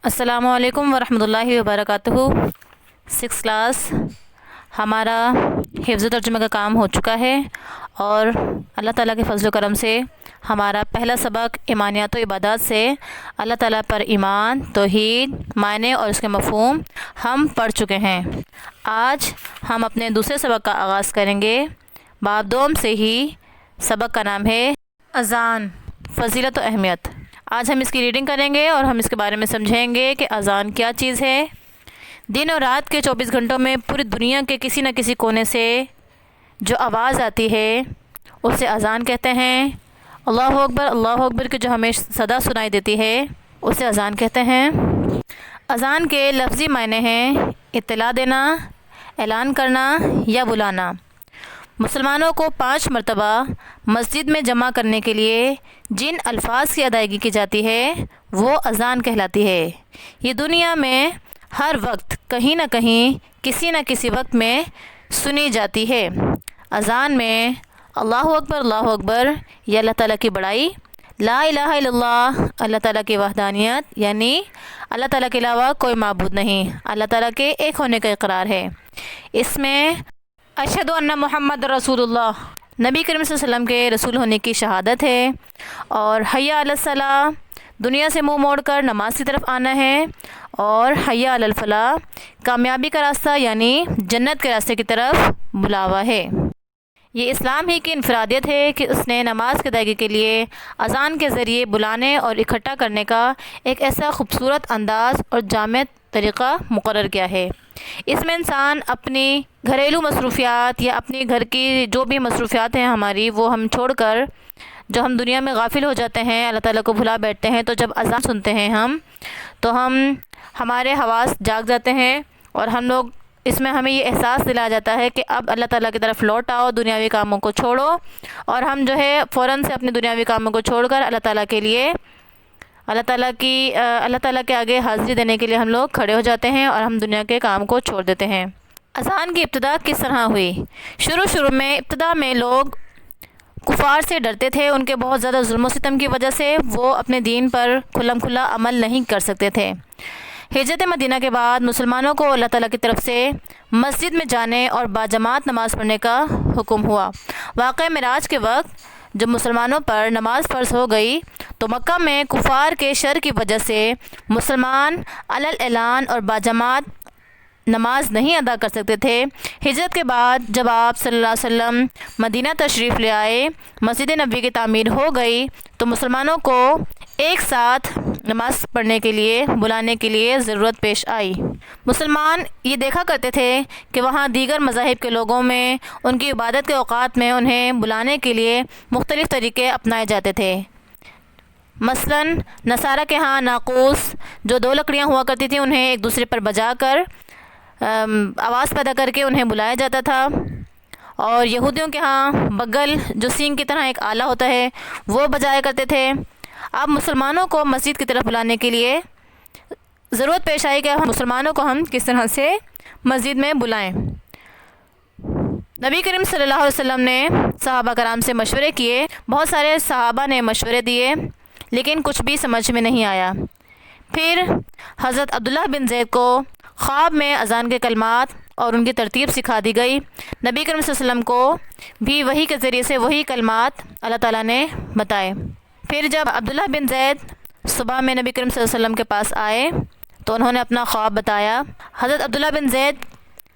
السلام علیکم ورحمۃ اللہ وبرکاتہ۔ 6 کلاس ہمارا حفظ و ترجمہ کا کام ہو چکا ہے اور اللہ تعالیٰ کے فضل و کرم سے ہمارا پہلا سبق ایمانیات و عبادات سے اللہ تعالیٰ پر ایمان، توحید، معنی اور اس کے مفہوم ہم پڑھ چکے ہیں۔ آج ہم اپنے دوسرے سبق کا آغاز کریں گے۔ باب دوم سے ہی سبق کا نام ہے اذان، فضیلت و اہمیت۔ آج ہم اس کی ریڈنگ کریں گے اور ہم اس کے بارے میں سمجھیں گے کہ اذان کیا چیز ہے۔ دن اور رات کے 24 گھنٹوں میں پوری دنیا کے کسی نہ کسی کونے سے جو آواز آتی ہے اسے اذان کہتے ہیں۔ اللہ اکبر کی جو ہمیں صدا سنائی دیتی ہے اسے اذان کہتے ہیں۔ اذان کے لفظی معنی ہیں اطلاع دینا، اعلان کرنا یا بلانا۔ مسلمانوں کو 5 مرتبہ مسجد میں جمع کرنے کے لیے جن الفاظ کی ادائیگی کی جاتی ہے وہ اذان کہلاتی ہے۔ یہ دنیا میں ہر وقت کہیں نہ کہیں کسی نہ کسی وقت میں سنی جاتی ہے۔ اذان میں اللہ اکبر یہ اللہ تعالیٰ کی بڑائی، لا الہ الا اللہ اللہ تعالیٰ کی وحدانیت یعنی اللہ تعالیٰ کے علاوہ کوئی معبود نہیں، اللہ تعالیٰ کے ایک ہونے کا اقرار ہے۔ اس میں اشہد ان محمد رسول اللہ، نبی کریم صلی اللہ علیہ وسلم کے رسول ہونے کی شہادت ہے، اور حی علی الصلاۃ، دنیا سے منہ موڑ کر نماز کی طرف آنا ہے، اور حی علی الفلاح، کامیابی کا راستہ یعنی جنت کے راستے کی طرف بلاوا ہے۔ یہ اسلام ہی کی انفرادیت ہے کہ اس نے نماز کی ادائیگی کے لیے اذان کے ذریعے بلانے اور اکٹھا کرنے کا ایک ایسا خوبصورت انداز اور جامع طریقہ مقرر کیا ہے۔ اس میں انسان اپنی گھریلو مصروفیات یا اپنی گھر کی جو بھی مصروفیات ہیں ہماری وہ ہم چھوڑ کر جو ہم دنیا میں غافل ہو جاتے ہیں، اللہ تعالیٰ کو بھلا بیٹھتے ہیں، تو جب اذان سنتے ہیں تو ہمارے حواس جاگ جاتے ہیں اور ہم لوگ اس میں ہمیں یہ احساس دلایا جاتا ہے کہ اب اللہ تعالیٰ کی طرف لوٹ آؤ، دنیاوی کاموں کو چھوڑو، اور ہم جو ہے فوراً سے اپنے دنیاوی کاموں کو چھوڑ کر اللہ تعالیٰ کے لیے اللہ تعالیٰ کے آگے حاضری دینے کے لیے ہم لوگ کھڑے ہو جاتے ہیں اور ہم دنیا کے کام کو چھوڑ دیتے ہیں۔ اذان کی ابتدا کس طرح ہوئی؟ شروع میں ابتدا میں لوگ کفار سے ڈرتے تھے، ان کے بہت زیادہ ظلم و ستم کی وجہ سے وہ اپنے دین پر کھلم کھلا عمل نہیں کر سکتے تھے۔ ہجرت مدینہ کے بعد مسلمانوں کو اللہ تعالیٰ کی طرف سے مسجد میں جانے اور باجماعت نماز پڑھنے کا حکم ہوا۔ واقعہ معراج کے وقت جب مسلمانوں پر نماز فرض ہو گئی تو مکہ میں کفار کے شر کی وجہ سے مسلمان علی الاعلان اور باجماعت نماز نہیں ادا کر سکتے تھے۔ ہجرت کے بعد جب آپ صلی اللہ علیہ وسلم مدینہ تشریف لے آئے، مسجد نبوی کی تعمیر ہو گئی تو مسلمانوں کو ایک ساتھ نماز پڑھنے کے لیے بلانے کے لیے ضرورت پیش آئی۔ مسلمان یہ دیکھا کرتے تھے کہ وہاں دیگر مذاہب کے لوگوں میں ان کی عبادت کے اوقات میں انہیں بلانے کے لیے مختلف طریقے اپنائے جاتے تھے۔ مثلاً نصارہ کے ہاں ناقوس جو 2 لکڑیاں ہوا کرتی تھیں انہیں ایک دوسرے پر بجا کر آواز پیدا کر کے انہیں بلایا جاتا تھا، اور یہودیوں کے ہاں بگل جو سینگ کی طرح ایک آلہ ہوتا ہے وہ بجایا کرتے تھے۔ اب مسلمانوں کو مسجد کی طرف بلانے کے لیے ضرورت پیش آئی کہ مسلمانوں کو ہم کس طرح سے مسجد میں بلائیں۔ نبی کریم صلی اللہ علیہ وسلم نے صحابہ کرام سے مشورے کیے، بہت سارے صحابہ نے مشورے دیے لیکن کچھ بھی سمجھ میں نہیں آیا۔ پھر حضرت عبداللہ بن زید کو خواب میں اذان کے کلمات اور ان کی ترتیب سکھا دی گئی۔ نبی کریم صلی اللہ علیہ وسلم کو بھی وحی کے ذریعے سے وہی کلمات اللہ تعالیٰ نے بتائے۔ پھر جب عبداللہ بن زید صبح میں نبی کریم صلی اللہ علیہ وسلم کے پاس آئے تو انہوں نے اپنا خواب بتایا۔ حضرت عبداللہ بن زید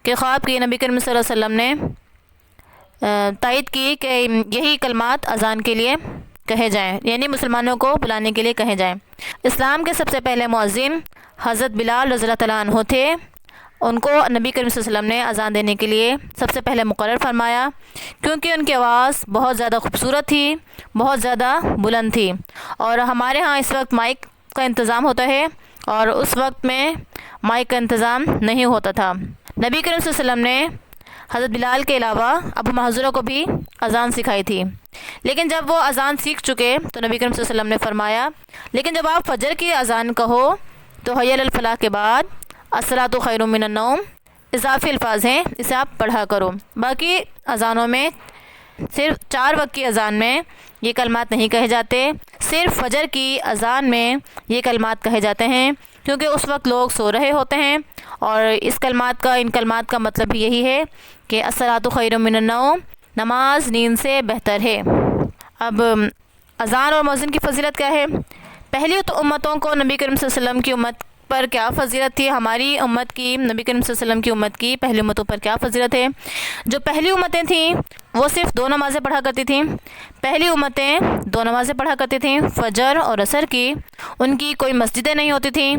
کے خواب کی نبی کریم صلی اللہ علیہ وسلم نے تائید کی کہ یہی کلمات اذان کے لیے کہے جائیں، یعنی مسلمانوں کو بلانے کے لیے کہے جائیں۔ اسلام کے سب سے پہلے مؤذن حضرت بلال رضی اللہ تعالیٰ عنہ تھے، ان کو نبی کریم صلی اللہ علیہ وسلم نے اذان دینے کے لیے سب سے پہلے مقرر فرمایا، کیونکہ ان کی آواز بہت زیادہ خوبصورت تھی، بہت زیادہ بلند تھی، اور ہمارے ہاں اس وقت مائک کا انتظام ہوتا ہے اور اس وقت میں مائک کا انتظام نہیں ہوتا تھا۔ نبی کریم صلی اللہ علیہ وسلم نے حضرت بلال کے علاوہ ابو محذورہ کو بھی اذان سکھائی تھی، لیکن جب وہ اذان سیکھ چکے تو نبی کریم صلی اللہ علیہ وسلم نے فرمایا لیکن جب آپ فجر کی اذان کہو تو حی علی الفلاح کے بعد الصلاۃ خیر من النوم اضافی الفاظ ہیں، اسے آپ پڑھا کرو۔ باقی اذانوں میں صرف 4 وقت کی اذان میں یہ کلمات نہیں کہے جاتے، صرف فجر کی اذان میں یہ کلمات کہے جاتے ہیں۔ کیونکہ اس وقت لوگ سو رہے ہوتے ہیں، اور ان کلمات کا مطلب بھی یہی ہے کہ الصلاۃ خیر من النوم، نماز نیند سے بہتر ہے۔ اب اذان اور مؤذن کی فضیلت کیا ہے؟ پہلی تو امتوں کو نبی کریم صلی اللہ علیہ وسلم کی امت پر کیا فضیلت تھی، ہماری امت کی نبی کریم صلی اللہ علیہ وسلم کی امت کی پہلی امتوں پر کیا فضیلت ہے۔ جو پہلی امتیں تھیں وہ صرف 2 نمازیں پڑھا کرتی تھیں، پہلی امتیں 2 نمازیں پڑھا کرتی تھیں، فجر اور عصر کی۔ ان کی کوئی مسجدیں نہیں ہوتی تھیں،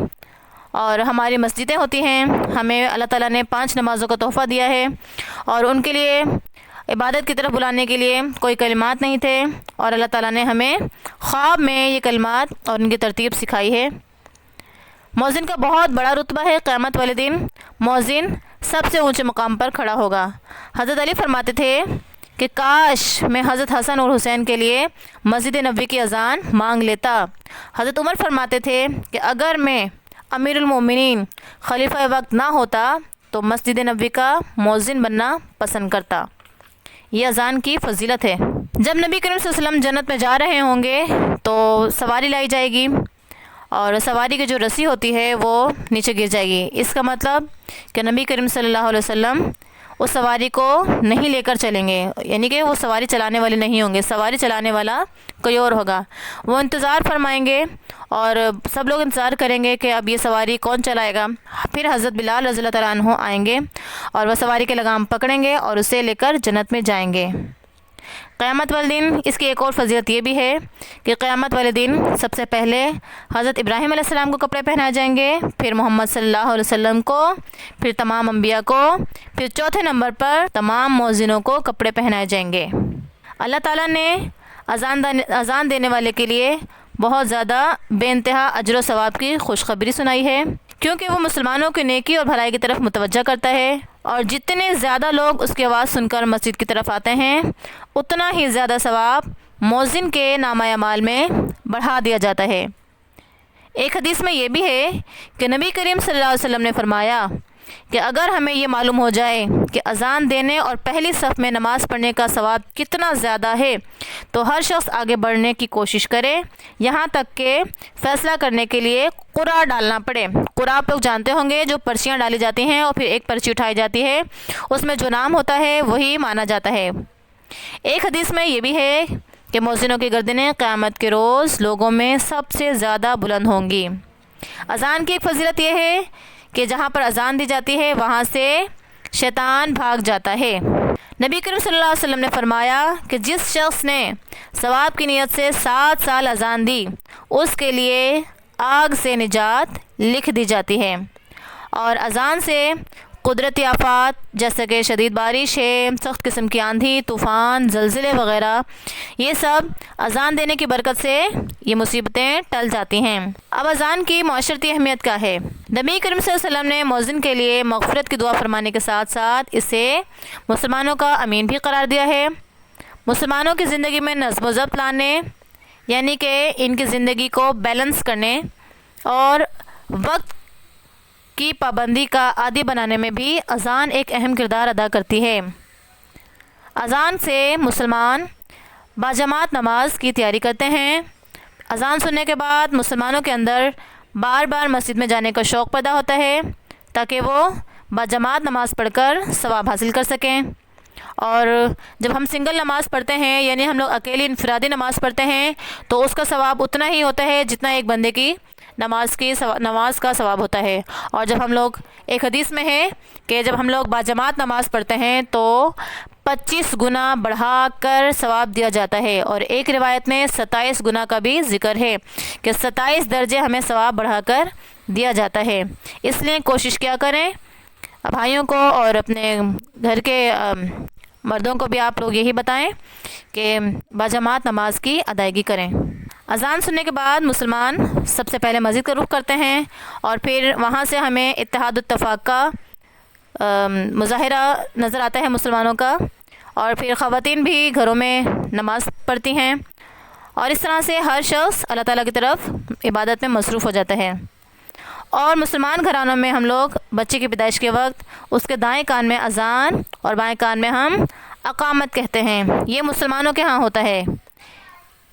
اور ہماری مسجدیں ہوتی ہیں۔ ہمیں اللہ تعالیٰ نے 5 نمازوں کا تحفہ دیا ہے، اور ان کے لیے عبادت کی طرف بلانے کے لیے کوئی کلمات نہیں تھے، اور اللہ تعالیٰ نے ہمیں خواب میں یہ کلمات اور ان کی ترتیب سکھائی ہے۔ مؤذن کا بہت بڑا رتبہ ہے۔ قیامت والے دن مؤذن سب سے اونچے مقام پر کھڑا ہوگا۔ حضرت علی فرماتے تھے کہ کاش میں حضرت حسن اور حسین کے لیے مسجد نبوی کی اذان مانگ لیتا۔ حضرت عمر فرماتے تھے کہ اگر میں امیر المومنین خلیفہ وقت نہ ہوتا تو مسجد نبوی کا مؤذن بننا پسند کرتا۔ یہ اذان کی فضیلت ہے۔ جب نبی کریم صلی اللہ علیہ وسلم جنت میں جا رہے ہوں گے تو سواری لائی جائے گی، اور سواری کی جو رسی ہوتی ہے وہ نیچے گر جائے گی۔ اس کا مطلب کہ نبی کریم صلی اللہ علیہ وسلم اس سواری کو نہیں لے کر چلیں گے، یعنی کہ وہ سواری چلانے والے نہیں ہوں گے، سواری چلانے والا کوئی اور ہوگا۔ وہ انتظار فرمائیں گے، اور سب لوگ انتظار کریں گے کہ اب یہ سواری کون چلائے گا۔ پھر حضرت بلال رضی اللہ تعالیٰ عنہ آئیں گے، اور وہ سواری کے لگام پکڑیں گے اور اسے لے کر جنت میں جائیں گے۔ قیامت والے دن اس کی ایک اور فضیلت یہ بھی ہے کہ قیامت والے دن سب سے پہلے حضرت ابراہیم علیہ السلام کو کپڑے پہنائے جائیں گے، پھر محمد صلی اللہ علیہ وسلم کو، پھر تمام انبیاء کو، پھر چوتھے نمبر پر تمام مؤذنوں کو کپڑے پہنائے جائیں گے۔ اللہ تعالیٰ نے اذان دینے والے کے لیے بہت زیادہ بے انتہا اجر و ثواب کی خوشخبری سنائی ہے، کیونکہ وہ مسلمانوں کی نیکی اور بھلائی کی طرف متوجہ کرتا ہے، اور جتنے زیادہ لوگ اس کی آواز سن کر مسجد کی طرف آتے ہیں اتنا ہی زیادہ ثواب مؤذن کے نامہ اعمال میں بڑھا دیا جاتا ہے۔ ایک حدیث میں یہ بھی ہے کہ نبی کریم صلی اللہ علیہ وسلم نے فرمایا کہ اگر ہمیں یہ معلوم ہو جائے کہ اذان دینے اور پہلی صف میں نماز پڑھنے کا ثواب کتنا زیادہ ہے تو ہر شخص آگے بڑھنے کی کوشش کرے، یہاں تک کہ فیصلہ کرنے کے لیے قرعہ ڈالنا پڑے۔ قرعہ آپ لوگ جانتے ہوں گے، جو پرچیاں ڈالی جاتی ہیں اور پھر ایک پرچی اٹھائی جاتی ہے، اس میں جو نام ہوتا ہے وہی مانا جاتا ہے۔ ایک حدیث میں یہ بھی ہے کہ مؤذنوں کی گردنیں قیامت کے روز لوگوں میں سب سے زیادہ بلند ہوں گی۔ اذان کی ایک فضیلت یہ ہے کہ جہاں پر اذان دی جاتی ہے وہاں سے شیطان بھاگ جاتا ہے۔ نبی کریم صلی اللہ علیہ وسلم نے فرمایا کہ جس شخص نے ثواب کی نیت سے 7 سال اذان دی اس کے لیے آگ سے نجات لکھ دی جاتی ہے۔ اور اذان سے قدرتی آفات جیسے کہ شدید بارش ہے، سخت قسم کی آندھی، طوفان، زلزلے وغیرہ، یہ سب اذان دینے کی برکت سے یہ مصیبتیں ٹل جاتی ہیں۔ اب اذان کی معاشرتی اہمیت کیا ہے؟ نبی کریم صلی اللہ علیہ وسلم نے مؤذن کے لیے مغفرت کی دعا فرمانے کے ساتھ ساتھ اسے مسلمانوں کا امین بھی قرار دیا ہے۔ مسلمانوں کی زندگی میں نظم و ضبط لانے، یعنی کہ ان کی زندگی کو بیلنس کرنے اور وقت کی پابندی کا عادی بنانے میں بھی اذان ایک اہم کردار ادا کرتی ہے۔ اذان سے مسلمان باجماعت نماز کی تیاری کرتے ہیں۔ اذان سننے کے بعد مسلمانوں کے اندر بار بار مسجد میں جانے کا شوق پیدا ہوتا ہے تاکہ وہ باجماعت نماز پڑھ کر ثواب حاصل کر سکیں۔ اور جب ہم سنگل نماز پڑھتے ہیں، یعنی ہم لوگ اکیلی انفرادی نماز پڑھتے ہیں، تو اس کا ثواب اتنا ہی ہوتا ہے جتنا ایک بندے کی نماز کا ثواب ہوتا ہے۔ اور جب ہم لوگ، ایک حدیث میں ہے کہ جب ہم لوگ باجماعت نماز پڑھتے ہیں تو 25 گنا بڑھا کر ثواب دیا جاتا ہے، اور ایک روایت میں 27 گنا کا بھی ذکر ہے کہ 27 درجے ہمیں ثواب بڑھا کر دیا جاتا ہے۔ اس لیے کوشش کیا کریں بھائیوں کو اور اپنے گھر کے مردوں کو بھی آپ لوگ یہی بتائیں کہ باجماعت نماز کی ادائیگی کریں۔ اذان سننے کے بعد مسلمان سب سے پہلے مسجد کا رخ کرتے ہیں، اور پھر وہاں سے ہمیں اتحاد اتفاق کا مظاہرہ نظر آتا ہے مسلمانوں کا، اور پھر خواتین بھی گھروں میں نماز پڑھتی ہیں، اور اس طرح سے ہر شخص اللہ تعالیٰ کی طرف عبادت میں مصروف ہو جاتا ہے۔ اور مسلمان گھرانوں میں ہم لوگ بچے کی پیدائش کے وقت اس کے دائیں کان میں اذان اور بائیں کان میں ہم اقامت کہتے ہیں۔ یہ مسلمانوں کے ہاں ہوتا ہے،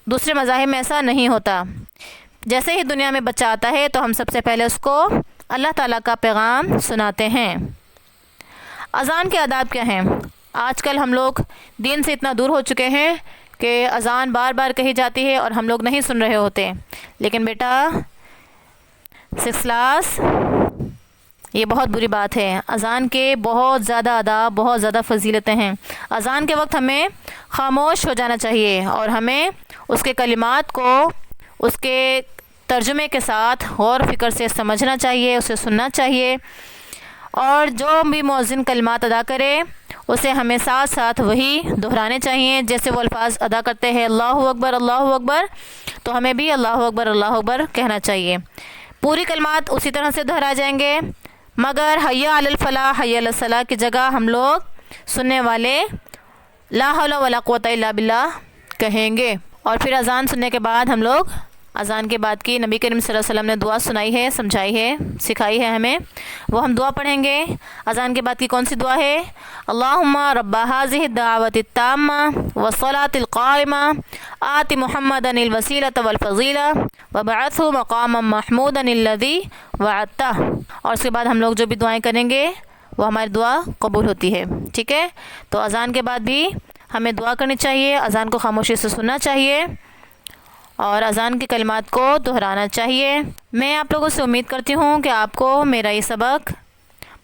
دوسرے مذاہب میں ایسا نہیں ہوتا۔ جیسے ہی دنیا میں بچہ آتا ہے تو ہم سب سے پہلے اس کو اللہ تعالیٰ کا پیغام سناتے ہیں۔ اذان کے آداب کیا ہیں؟ آج کل ہم لوگ دین سے اتنا دور ہو چکے ہیں کہ اذان بار بار کہی جاتی ہے اور ہم لوگ نہیں سن رہے ہوتے، لیکن بیٹا 6 کلاس یہ بہت بری بات ہے۔ اذان کے بہت زیادہ آداب، بہت زیادہ فضیلتیں ہیں۔ اذان کے وقت ہمیں خاموش ہو جانا چاہیے اور ہمیں اس کے کلمات کو اس کے ترجمے کے ساتھ غور و فکر سے سمجھنا چاہیے، اسے سننا چاہیے، اور جو بھی مؤذن کلمات ادا کرے اسے ہمیں ساتھ ساتھ وہی دہرانے چاہیے۔ جیسے وہ الفاظ ادا کرتے ہیں اللہ اکبر اللہ اکبر، تو ہمیں بھی اللہ اکبر کہنا چاہیے۔ پوری کلمات اسی طرح سے دہرا جائیں گے، مگر حی علی الفلاح حی علی الصلاح کی جگہ ہم لوگ سننے والے لا حول ولا قوت الا باللہ کہیں گے۔ اور پھر اذان سننے کے بعد ہم لوگ اذان کے بعد کی نبی کریم صلی اللہ علیہ وسلم نے دعا سنائی ہے، سمجھائی ہے، سکھائی ہے ہمیں، وہ ہم دعا پڑھیں گے۔ اذان کے بعد کی کون سی دعا ہے؟ اللہم رب هذه الدعوۃ التامہ والصلاۃ القائمہ آت محمدا الوسیلۃ والفضیلہ وابعثہ مقاما محمودا الذی وعدتہ۔ اور اس کے بعد ہم لوگ جو بھی دعائیں کریں گے وہ ہماری دعا قبول ہوتی ہے، ٹھیک ہے؟ تو اذان کے بعد بھی ہمیں دعا کرنی چاہیے، اذان کو خاموشی سے سننا چاہیے اور اذان کی کلمات کو دہرانا چاہیے۔ میں آپ لوگوں سے امید کرتی ہوں کہ آپ کو میرا یہ سبق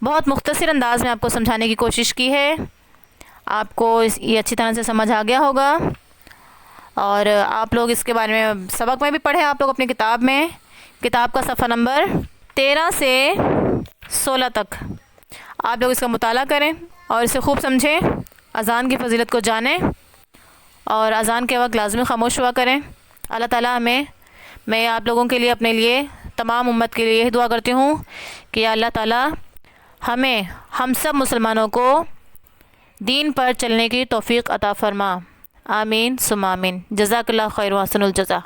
بہت مختصر انداز میں آپ کو سمجھانے کی کوشش کی ہے، آپ کو یہ اچھی طرح سے سمجھ آ گیا ہوگا، اور آپ لوگ اس کے بارے میں سبق میں بھی پڑھیں آپ لوگ اپنی کتاب میں، کتاب کا صفحہ نمبر 13 سے 16 تک آپ لوگ اس کا مطالعہ کریں اور اسے خوب سمجھیں، اذان کی فضیلت کو جانیں اور اذان کے وقت لازمی خاموش ہوا کریں۔ اللہ تعالیٰ میں آپ لوگوں کے لیے، اپنے لیے، تمام امت کے لیے یہی دعا کرتی ہوں کہ اللہ تعالیٰ ہم سب مسلمانوں کو دین پر چلنے کی توفیق عطا فرما۔ آمین ثم آمین۔ جزاک اللہ خیر و احسن الجزا۔